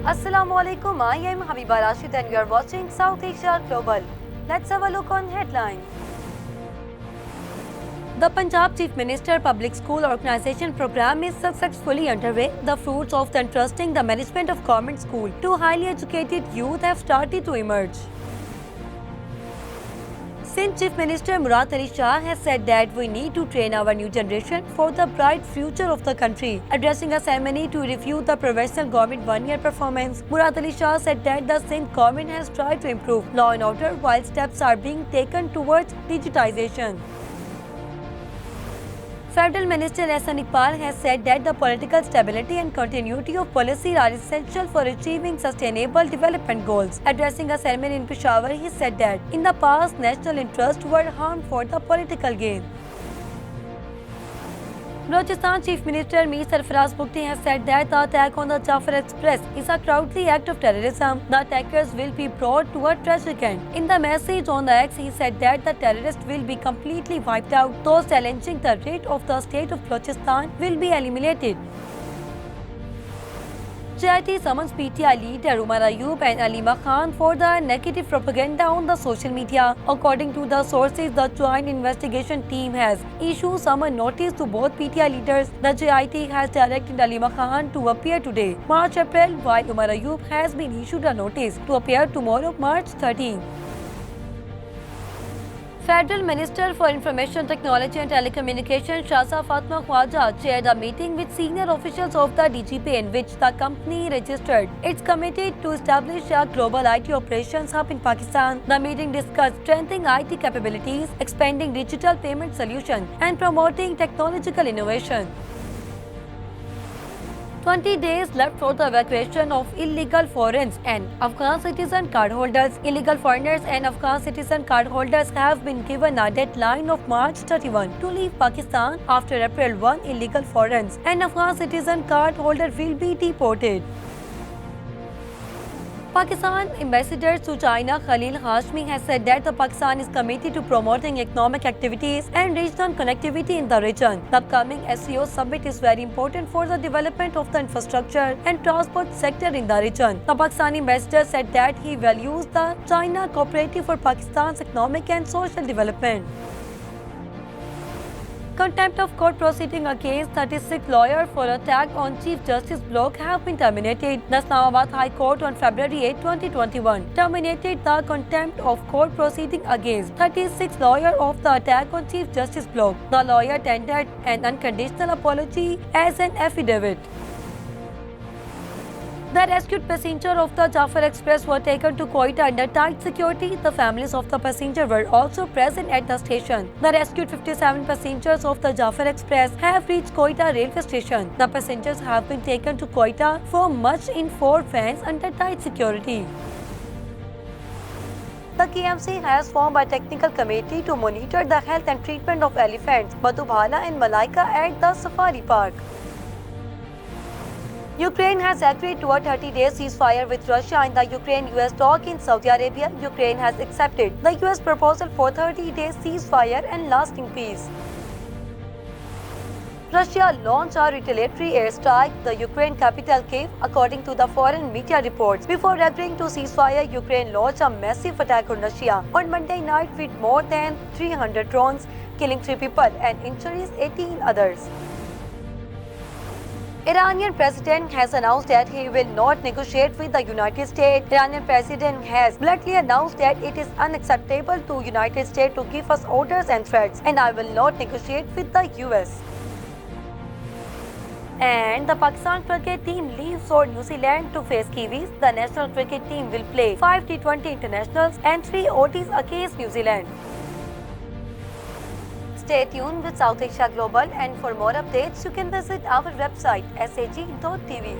Assalamualaikum, I am Habiba Rashid and you are watching South Asia Global. Let's have a look on headlines. The Punjab Chief Minister Public School Organisation program is successfully underway. The fruits of entrusting the management of government school to highly educated youth have started to emerge. Sindh Chief Minister Murad Ali Shah has said that we need to train our new generation for the bright future of the country. Addressing a ceremony to review the provisional government one-year performance, Murad Ali Shah said that the Sindh government has tried to improve law and order while steps are being taken towards digitization. Federal Minister Ehsan Iqbal has said that the political stability and continuity of policy are essential for achieving sustainable development goals. Addressing a ceremony in Peshawar, he said that in the past, national interests were harmed for the political gain. Balochistan Chief Minister Mir Sarfaraz Bugti has said that the attack on the Jafar Express is a cowardly act of terrorism. The attackers will be brought to a tragic end. In the message on the X, he said that the terrorists will be completely wiped out. Those challenging the rate of the state of Balochistan will be eliminated. JIT summons PTI leader Umar Ayub and Alima Khan for the negative propaganda on the social media. According to the sources, the joint investigation team has issued summon notice to both PTI leaders. The JIT has directed Alima Khan to appear today, March-April, while Umar Ayub has been issued a notice to appear tomorrow, March 13. Federal Minister for Information Technology and Telecommunication Shahza Fatma Khwaja chaired a meeting with senior officials of the DGP in which the company registered its committee to establish a global IT operations hub in Pakistan. The meeting discussed strengthening IT capabilities, expanding digital payment solutions, and promoting technological innovation. 20 days left for the evacuation of illegal foreigners and Afghan citizen cardholders. Illegal foreigners and Afghan citizen cardholders have been given a deadline of March 31 to leave Pakistan. After April 1, illegal foreigners and Afghan citizen cardholder will be deported. Pakistan Ambassador to China Khalil Hashmi has said that the Pakistan is committed to promoting economic activities and regional connectivity in the region. The upcoming SCO summit is very important for the development of the infrastructure and transport sector in the region. The Pakistani ambassador said that he values the China cooperative for Pakistan's economic and social development. Contempt of court proceeding against 36 lawyers for attack on Chief Justice block have been terminated. The Islamabad High Court on February 8, 2021 terminated the contempt of court proceeding against 36 lawyers of the attack on Chief Justice block. The lawyer tendered an unconditional apology as an affidavit. The rescued passengers of the Jafar Express were taken to Quetta under tight security. The families of the passengers were also present at the station. The rescued 57 passengers of the Jafar Express have reached Quetta railway station. The passengers have been taken to Quetta for much in 4 vans under tight security. The KMC has formed a technical committee to monitor the health and treatment of elephants, Madhubala and Malaika at the safari park. Ukraine has agreed to a 30-day ceasefire with Russia in the Ukraine-US talk in Saudi Arabia. Ukraine has accepted the US proposal for 30-day ceasefire and lasting peace. Russia launched a retaliatory airstrike the Ukraine capital Kyiv, according to the foreign media reports. Before agreeing to ceasefire, Ukraine launched a massive attack on Russia on Monday night with more than 300 drones, killing 3 people and injuring 18 others. Iranian president has announced that he will not negotiate with the United States. Iranian president has bluntly announced that it is unacceptable to United States to give us orders and threats, and I will not negotiate with the US. And the Pakistan cricket team leaves for New Zealand to face Kiwis. The national cricket team will play 5 T20 internationals and 3 ODIs against New Zealand. Stay tuned with South Asia Global, and for more updates, you can visit our website sag.tv.